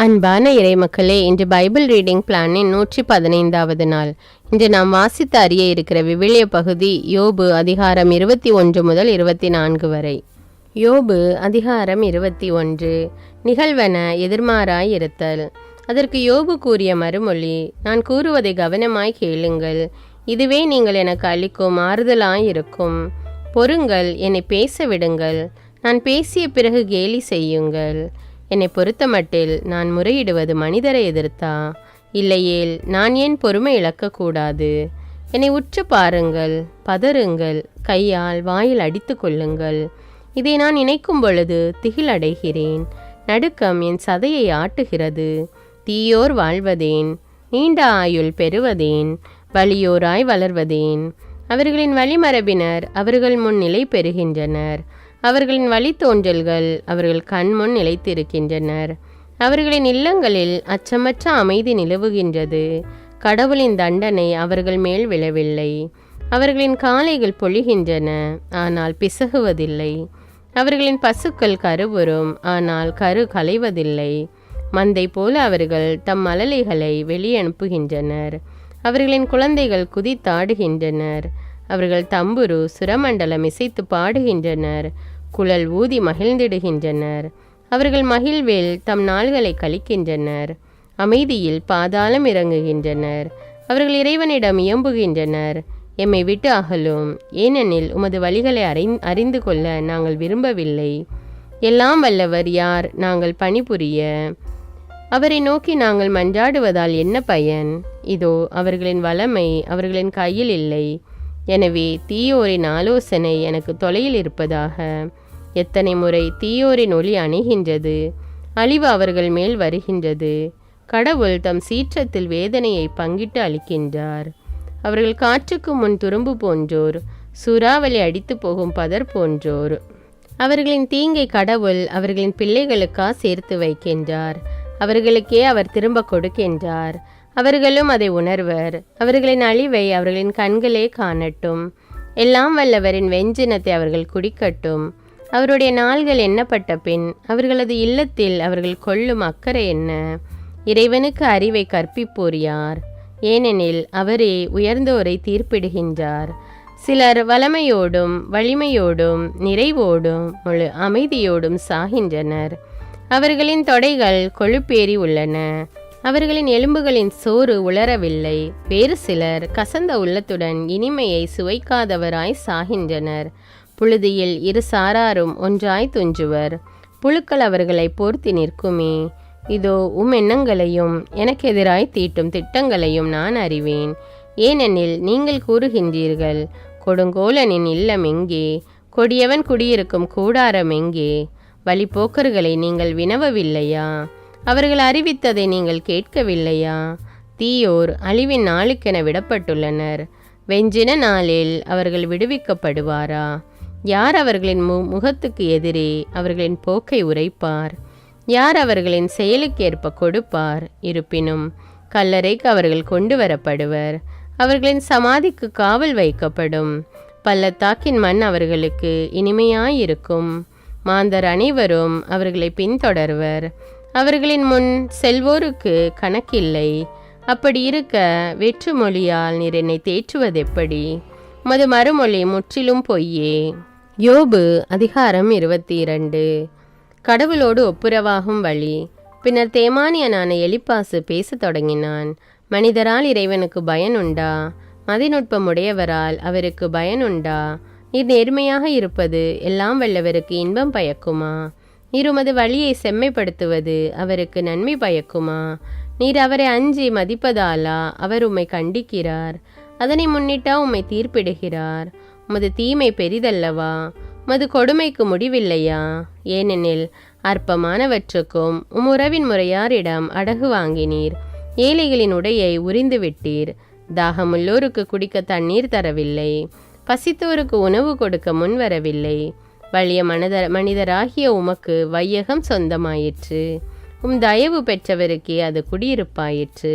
அன்பான இறைமக்களே, இன்று Bible reading பிளானின் 115வது நாள். இன்று நாம் வாசித்து அறிய இருக்கிற விவிலிய பகுதி யோபு அதிகாரம் 21 முதல் 24 வரை. யோபு அதிகாரம் 21. நிகழ்வன எதிர்மாறாய் இருத்தல். அதற்கு யோபு கூறிய மறுமொழி: நான் கூறுவதை கவனமாய் கேளுங்கள், இதுவே நீங்கள் எனக்கு அளிக்கும் ஆறுதலாயிருக்கும். பொறுங்கள், என்னை பேச விடுங்கள், நான் பேசிய பிறகு கேலி செய்யுங்கள். என்னை பொறுத்தமட்டில் நான் முறையிடுவது மனிதரை எதிர்த்தா? இல்லையேல் நான் ஏன் பொறுமை இழக்கக்கூடாது? என்னை உற்று பாருங்கள், பதறுங்கள், கையால் வாயில் அடித்து கொள்ளுங்கள். இதை நான் நினைக்கும் பொழுது திகில் அடைகிறேன். நடுக்கம் என் சதையை ஆட்டுகிறது. தீயோர் வாழ்வதேன்? நீண்ட ஆயுள் பெறுவதேன்? வலியோராய் வளர்வதேன்? அவர்களின் வழிமரபினர் அவர்கள் முன் நிலை பெறுகின்றனர். அவர்களின் வழித்தோன்றல்கள் அவர்கள் கண்முன் நிலைத்திருக்கின்றனர். அவர்களின் இல்லங்களில் அச்சமற்ற அமைதி நிலவுகின்றது. கடவுளின் தண்டனை அவர்கள் மேல் விழவில்லை. அவர்களின் காளைகள் பொழிகின்றன, ஆனால் பிசகுவதில்லை. அவர்களின் பசுக்கள் கருவுறும், ஆனால் கரு களைவதில்லை. மந்தை போல அவர்கள் தம் மழலைகளை வெளியனுப்புகின்றனர். அவர்களின் குழந்தைகள் குதித்தாடுகின்றனர். அவர்கள் தம்புரு சுரமண்டலம் இசைத்து பாடுகின்றனர். குழல் ஊதி மகிழ்ந்திடுகின்றனர். அவர்கள் மகிழ்வில் தம் நாள்களை கழிக்கின்றனர். அமைதியில் பாதாளம் இறங்குகின்றனர். அவர்கள் இறைவனிடம் இயம்புகின்றனர்: எம்மை விட்டு அகலும், ஏனெனில் உமது வழிகளை அறிந்து கொள்ள நாங்கள் விரும்பவில்லை. எல்லாம் வல்லவர் யார் நாங்கள் பணிபுரிய? அவரை நோக்கி நாங்கள் மன்றாடுவதால் என்ன பயன்? இதோ அவர்களின் வல்லமை அவர்களின் கையில் இல்லை. எனவே தீயோரின் ஆலோசனை எனக்கு தொலையில் இருப்பதாக. எத்தனை முறை தீயோரின் ஒளி அணைகின்றது, அழிவு அவர்கள் மேல் வருகின்றது. கடவுள் தம் சீற்றத்தில் வேதனையை பங்கிட்டு அளிக்கின்றார். அவர்கள் காற்றுக்கு முன் துரும்பு போன்றோர், சூறாவளி அடித்து போகும் பதர் போன்றோர். அவர்களின் தீங்கை கடவுள் அவர்களின் பிள்ளைகளுக்கா சேர்த்து வைக்கின்றார். அவர்களுக்கே அவர் திரும்ப கொடுக்கின்றார். அவர்களும் அதை உணர்வர். அவர்களின் அழிவை அவர்களின் கண்களே காணட்டும். எல்லாம் வல்லவரின் வெஞ்சினத்தை அவர்கள் குடிக்கட்டும். அவருடைய நாள்கள் எண்ணப்பட்ட பின் அவர்களது இல்லத்தில் அவர்கள் கொள்ளும் அக்கறை என்ன? இறைவனுக்கு அறிவை கற்பிப்போர் யார்? ஏனெனில் அவரே உயர்ந்தோரை தீர்ப்பிடுகின்றார். சிலர் வளமையோடும் வலிமையோடும் நிறைவோடும் முழு அமைதியோடும் சாகின்றனர். அவர்களின் தொடைகள் கொழுப்பேறி உள்ளன. அவர்களின் எலும்புகளின் சோறு உலரவில்லை. வேறு சிலர் கசந்த உள்ளத்துடன் இனிமையை சுவைக்காதவராய் சாகின்றனர். புழுதியில் இரு சாராரும் ஒன்றாய் துஞ்சுவர். புழுக்கள் அவர்களை போர்த்தி நிற்குமே. இதோ எண்ணங்களையும் எனக்கு எதிராய் தீட்டும் திட்டங்களையும் நான் அறிவேன். ஏனெனில் நீங்கள் கூறுகின்றீர்கள்: கொடுங்கோலனின் இல்லம் எங்கே? கொடியவன் குடியிருக்கும் கூடாரம் எங்கே? வழிபோக்கர்களை நீங்கள் வினவவில்லையா? அவர்கள் அறிவித்ததை நீங்கள் கேட்கவில்லையா? தீயோர் அழிவின் நாளுக்கென விடப்பட்டுள்ளனர். வெஞ்சின நாளில் அவர்கள் விடுவிக்கப்படுவாரா? யார் அவர்களின் முகத்துக்கு எதிரே அவர்களின் போக்கை உரைப்பார்? யார் அவர்களின் செயலுக்கேற்ப கொடுப்பார்? இருப்பினும் கல்லறைக்கு அவர்கள் கொண்டு வரப்படுவர். அவர்களின் சமாதிக்கு காவல் வைக்கப்படும். பள்ளத்தாக்கின் மண் அவர்களுக்கு இனிமையாயிருக்கும். மாந்தர் அனைவரும் அவர்களை பின்தொடர்வர். அவர்களின் முன் செல்வோருக்கு கணக்கில்லை. அப்படி இருக்க வெற்று மொழியால் நீர் என்னை தேற்றுவதெப்படி? உமது மறுமொழி முற்றிலும் பொய்யே. யோபு அதிகாரம் 22. கடவுளோடு ஒப்புரவாகும் வழி. பின்னர் தேமானியனான எலிப்பாசு பேசத் தொடங்கினான். மனிதரால் இறைவனுக்கு பயனுண்டா? மதிநுட்பமுடையவரால் அவருக்கு பயனுண்டா? நீர் நேர்மையாக இருப்பது எல்லாம் வல்லவருக்கு இன்பம் பயக்குமா? நீர் உமது வழியை செம்மைப்படுத்துவது அவருக்கு நன்மை பயக்குமா? நீர் அவரை அஞ்சி மதிப்பதாலா அவர் உம்மை கண்டிக்கிறார்? அதனை முன்னிட்டா உம்மை தீர்ப்பிடுகிறார்? உமது தீமை பெரிதல்லவா? உமது கொடுமைக்கு முடிவில்லையா? ஏனெனில் அற்பமானவற்றுக்கும் உறவின் முறையாரிடம் அடகு வாங்கினீர். ஏழைகளின் உடையை உரிந்து விட்டீர். தாகமுள்ளோருக்கு குடிக்க தண்ணீர் தரவில்லை. பசித்தோருக்கு உணவு கொடுக்க முன்வரவில்லை. வலிய மனிதராகிய உமக்கு வையகம் சொந்தமாயிற்று. தயவு பெற்றவருக்கே அது குடியிருப்பாயிற்று.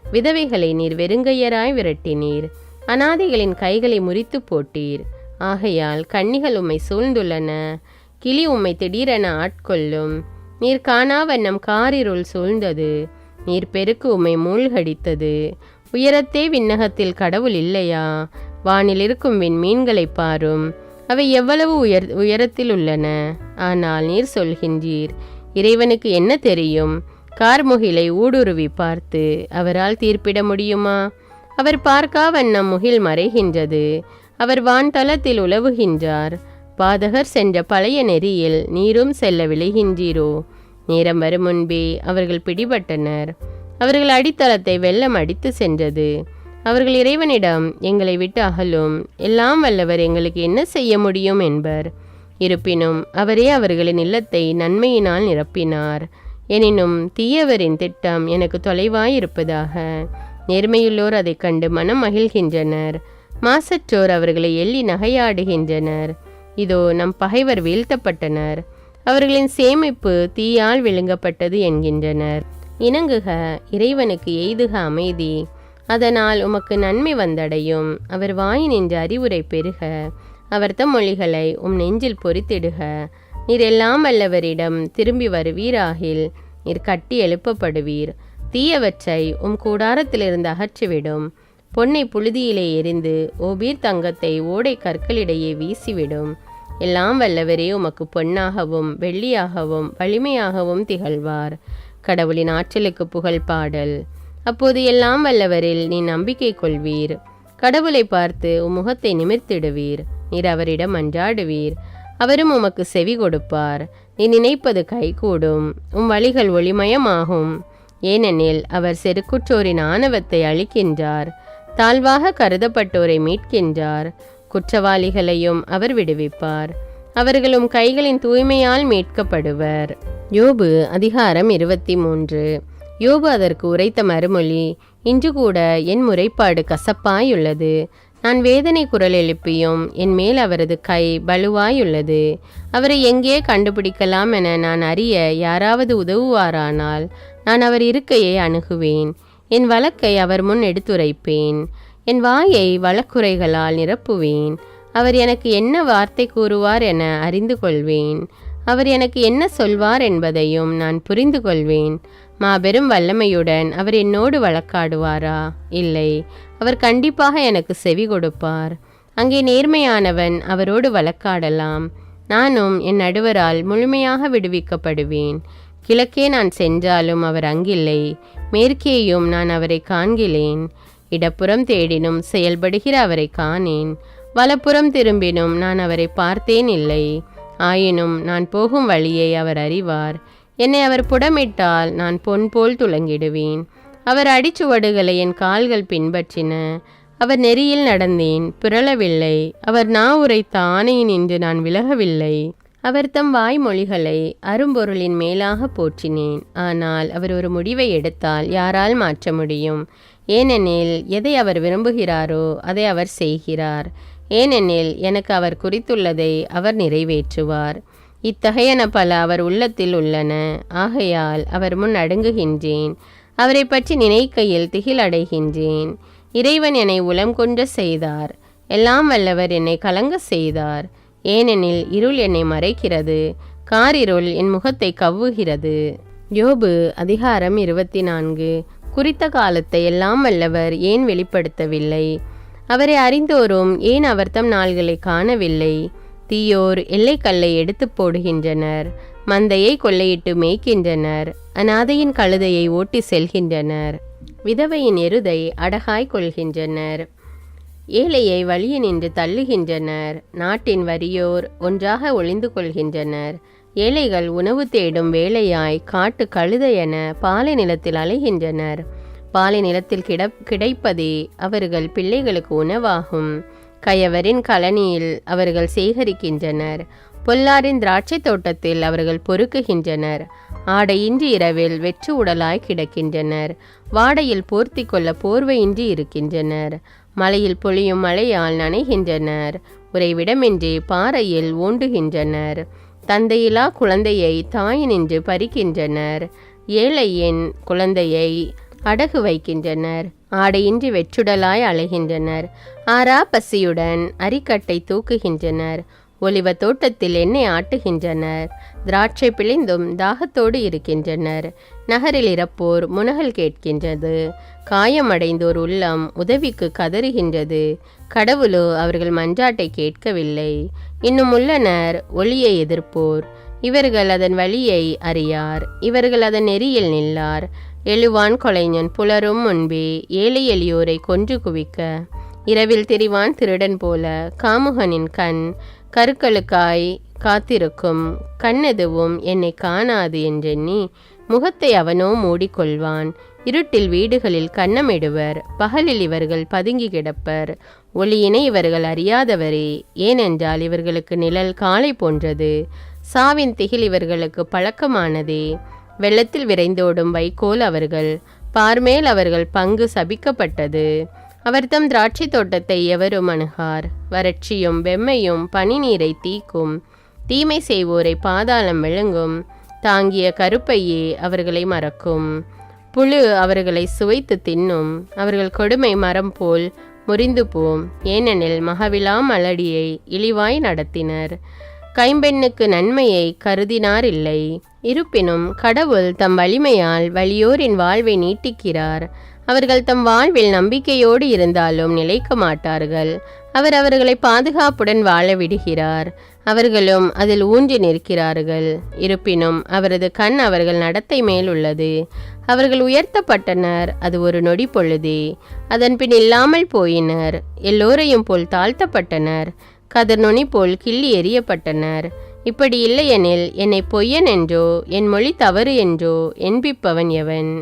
விதவைகளை நீர் வெறுங்கையராய் விரட்டினீர். அனாதைகளின் கைகளை முறித்து போட்டீர். ஆகையால் கன்னிகள் உம்மை சூழ்ந்துள்ளன. கிளி உம்மை திடீரென ஆட்கொள்ளும். நீர் காணா வண்ணம் காரிருள் சூழ்ந்தது. நீர் பெருக்கு உம்மை மூழ்கடித்தது. உயரத்தே விண்ணகத்தில் கடவுள் இல்லையா? வானில் இருக்கும் விண்மீன்களை பாரும், அவை எவ்வளவு உயரத்தில் உள்ளன. ஆனால் நீர் சொல்கின்றீர், இறைவனுக்கு என்ன தெரியும்? கார்முகிலை ஊடுருவி பார்த்து அவரால் தீர்ப்பிட முடியுமா? அவர் பார்க்கா வண்ணம் முகில் மறைகின்றது. அவர் வான்தளத்தில் உலவுகின்றார். பாதகர் சென்ற பழைய நெறியில் நீரும் செல்ல விளைகின்றீரோ? நேரம் வரும் முன்பே அவர்கள் பிடிபட்டனர். அவர்கள் அடித்தளத்தை வெள்ளம் அடித்து சென்றது. அவர்கள் இறைவனிடம், எங்களை விட்டு அகலும், எல்லாம் வல்லவர் எங்களுக்கு என்ன செய்ய முடியும் என்பர். இருப்பினும் அவரே அவர்களின் இல்லத்தை நன்மையினால் நிரப்பினார். எனினும் தீயவரின் திட்டம் எனக்கு தொலைவாயிருப்பதாக. நேர்மையுள்ளோர் அதை கண்டு மனம் மகிழ்கின்றனர். மாசற்றோர் அவர்களை எள்ளி நகையாடுகின்றனர். இதோ நம் பகைவர் வீழ்த்தப்பட்டனர், அவர்களின் சேமிப்பு தீயால் விழுங்கப்பட்டது என்கின்றனர். இணங்குக, இறைவனுக்கு எய்துக அமைதி, அதனால் உமக்கு நன்மை வந்தடையும். அவர் வாயினின்று அறிவுரை பெறுக, அவர் தம் மொழிகளை உம் நெஞ்சில் பொறித்திடுக. நீர் எல்லாம் வல்லவரிடம் திரும்பி வருவீராகில் நீர் கட்டி எழுப்பப்படுவீர். தீயவற்றை உம் கூடாரத்திலிருந்து அகற்றிவிடும். பொன்னை புழுதியிலே எரிந்து ஓபீர் தங்கத்தை ஓடை கற்களிடையே வீசிவிடும். எல்லாம் வல்லவரே உமக்கு பொன்னாகவும் வெள்ளியாகவும் வலிமையாகவும் திகழ்வார். கடவுளின் ஆற்றலுக்கு புகழ் பாடல். அப்போது எல்லாம் வல்லவரில் நீ நம்பிக்கை கொள்வீர். கடவுளை பார்த்து உம் முகத்தை நிமிர்த்திடுவீர். நீர் அவரிடம் மன்றாடுவீர், அவரும் உமக்கு செவி கொடுப்பார். நீ நினைப்பது கைகூடும், உம் வழிகள் ஒளிமயமாகும். ஏனெனில் அவர் செருக்குற்றோரின் ஆணவத்தை அழிக்கின்றார், தாழ்வாக கருதப்பட்டோரை மீட்கின்றார். குற்றவாளிகளையும் அவர் விடுவிப்பார், அவர்களும் கைகளின் தூய்மையால் மீட்கப்படுவர். யோபு அதிகாரம் 23. யோபு அதற்கு உரைத்த மறுமொழி, இன்று கூட என் முறைப்பாடு கசப்பாயுள்ளது. நான் வேதனை குரல் எழுப்பியும் என் மேல் அவரது கை பலுவாயுள்ளது. அவரை எங்கே கண்டுபிடிக்கலாம் என நான் அறிய யாராவது உதவுவாரானால் நான் அவர் இருக்கையை அணுகுவேன். என் வழக்கை அவர் முன் எடுத்துரைப்பேன். என் வாயை வழக்குரைகளால் நிரப்புவேன். அவர் எனக்கு என்ன வார்த்தை கூறுவார் என அறிந்து கொள்வேன். அவர் எனக்கு என்ன சொல்வார் என்பதையும் நான் புரிந்து கொள்வேன். மாபெரும் வல்லமையுடன் அவர் என்னோடு வழக்காடுவாரா? இல்லை, அவர் கண்டிப்பாக எனக்கு செவி கொடுப்பார். அங்கே நேர்மையானவன் அவரோடு வழக்காடலாம். நானும் என் நடுவரால் முழுமையாக விடுவிக்கப்படுவேன். கிழக்கே நான் சென்றாலும் அவர் அங்கில்லை, மேற்கேயும் நான் அவரை காண்கிலேன். இடப்புறம் தேடினும் செயல்படுகிற அவரை காணேன். வலப்புறம் திரும்பினும் நான் அவரை பார்த்தேன் இல்லை. ஆயினும் நான் போகும் வழியை அவர் அறிவார். என்னை அவர் புடமிட்டால் நான் பொன் போல் துலங்கிடுவேன். அவர் அடிச்சுவடுகளை என் கால்கள் பின்பற்றின. அவர் நெறியில் நடந்தேன், பிறளவில்லை. அவர் உரைத்த ஆணையினின்று நான் விலகவில்லை. அவர் தம் வாய்மொழிகளை அரும்பொருளின் மேலாக போற்றினேன். ஆனால் அவர் ஒரு முடிவை எடுத்தால் யாரால் மாற்ற முடியும்? ஏனெனில் எதை அவர் விரும்புகிறாரோ அதை அவர் செய்கிறார். ஏனெனில் எனக்கு அவர் குறித்துள்ளதை அவர் நிறைவேற்றுவார். இத்தகையன பல அவர் உள்ளத்தில் உள்ளன. ஆகையால் அவர் முன் அடங்குகின்றேன். அவரை பற்றி நினைக்கையில் திகிலடைகின்றேன். இறைவன் என்னை உளம் கொண்ட செய்தார். எல்லாம் வல்லவர் என்னை கலங்க செய்தார். ஏனெனில் இருள் என்னை மறைக்கிறது, காரிருள் என் முகத்தை கவ்வுகிறது. யோபு அதிகாரம் 24. குறித்த காலத்தை எல்லாம் வல்லவர் ஏன் வெளிப்படுத்தவில்லை? அவரை அறிந்தோரும் ஏன் அவர் தம் நாள்களை காணவில்லை? தீயோர் எல்லைக்கல்லை எடுத்து போடுகின்றனர், மந்தையை கொள்ளையிட்டு மேய்க்கின்றனர், அநாதையின் கழுதையை ஓட்டி செல்கின்றனர், விதவையின் எருதை அடகாய் கொள்கின்றனர், ஏழையை வழியினின்று தள்ளுகின்றனர். நாட்டின் வறியோர் ஒன்றாக ஒளிந்து கொள்கின்றனர். ஏழைகள் உணவு தேடும் வேளையாய் காட்டு கழுதையென பாலை நிலத்தில் அலைகின்றனர். பாலை நிலத்தில் கிடைப்பதே அவர்கள் பிள்ளைகளுக்கு உணவாகும். கயவரின் கழனியில் அவர்கள் சேகரிக்கின்றனர். பொல்லாரின் திராட்சை தோட்டத்தில் அவர்கள் பொறுக்குகின்றனர். ஆடையின்றி இரவில் வெற்று உடலாய் கிடக்கின்றனர். வாடையில் போர்த்தி கொள்ள போர்வையின்றி இருக்கின்றனர். மலையில் பொழியும் மழையால் நனைகின்றனர். உறைவிடமின்றி பாறையில் ஓண்டுகின்றனர். தந்தையிலா குழந்தையை தாயினின்று பறிக்கின்றனர். ஏழையின் குழந்தையை அடகு வைக்கின்றனர். ஆடையின்றி வெற்றுடலாய் அலைகின்றனர். ஆறா பசியுடன் அரிக்கட்டை தூக்குகின்றனர். ஒலிவ தோட்டத்தில் எண்ணெய் ஆட்டுகின்றனர். திராட்சை பிழிந்தும் தாகத்தோடு இருக்கின்றனர். நகரில் இறப்போர் முனகல் கேட்கின்றது. காயமடைந்தோர் உள்ளம் உதவிக்கு கதறுகின்றது. கடவுளோ அவர்கள் மன்றாட்டை கேட்கவில்லை. இன்னும் உள்ளனர் ஒளியை எதிர்ப்போர். இவர்கள் அதன் வழியை அறியார். இவர்கள் அதன் நெறியில் நில்லார். எழுவான் கொலைஞன் புலரும் முன்பே ஏழை எளியோரை கொன்று குவிக்க. இரவில் திரிவான் திருடன் போல காமுகனின் கண் கருக்களுக்காய் காத்திருக்கும். கண்ணெதுவும் என்னை காணாது என்றெண்ணி முகத்தை அவனோ மூடிக்கொள்வான். இருட்டில் வீடுகளில் கன்னமிடுவர். பகலில் இவர்கள் பதுங்கி கிடப்பர். ஒளியினை இவர்கள் அறியாதவரே, ஏனென்றால் இவர்களுக்கு நிழல் காலை போன்றது. சாவின் திகில் இவர்களுக்கு பழக்கமானதே. வெள்ளத்தில் விரைந்தோடும் வைக்கோல் அவர்கள். பார்மேல் அவர்கள் பங்கு சபிக்கப்பட்டது. அவர் தம் திராட்சை தோட்டத்தை எவரும் அணுகார். வறட்சியும் வெம்மையும் பனி நீரை தீக்கும். தீமை செய்வோரை பாதாளம் விழுங்கும். தாங்கிய கருப்பையே அவர்களை மறக்கும். புழு அவர்களை சுவைத்து தின்னும். அவர்கள் கொடுமை மரம் போல் முறிந்து போம். ஏனெனில் மகவிலா மலடியை இழிவாய் நடத்தினர். கைம்பெண்ணுக்கு நன்மையை கருதினார் இல்லை. இருப்பினும் கடவுள் தம் வலிமையால் வலியோரின் வாழ்வை நீட்டிக்கிறார். அவர்கள் தம் வாழ்வில் நம்பிக்கையோடு இருந்தாலும் நிலைக்க மாட்டார்கள். அவர் அவர்களை பாதுகாப்புடன் வாழ விடுகிறார். அவர்களும் அதில் ஊன்றி நிற்கிறார்கள். இருப்பினும் அவரது கண் அவர்கள் நடத்தை மேல் உள்ளது. அவர்கள் உயர்த்தப்பட்டனர், அது ஒரு நொடி பொழுதே. அதன் பின் இல்லாமல் போயினர். எல்லோரையும் போல் தாழ்த்தப்பட்டனர். கதிர் நுனி போல் கிள்ளி எறியப்பட்டனர். இப்படி இல்லையெனில் என்னை பொய்யன் என்றோ என் மொழி தவறு என்றோ என்பிப்பவன் எவன்?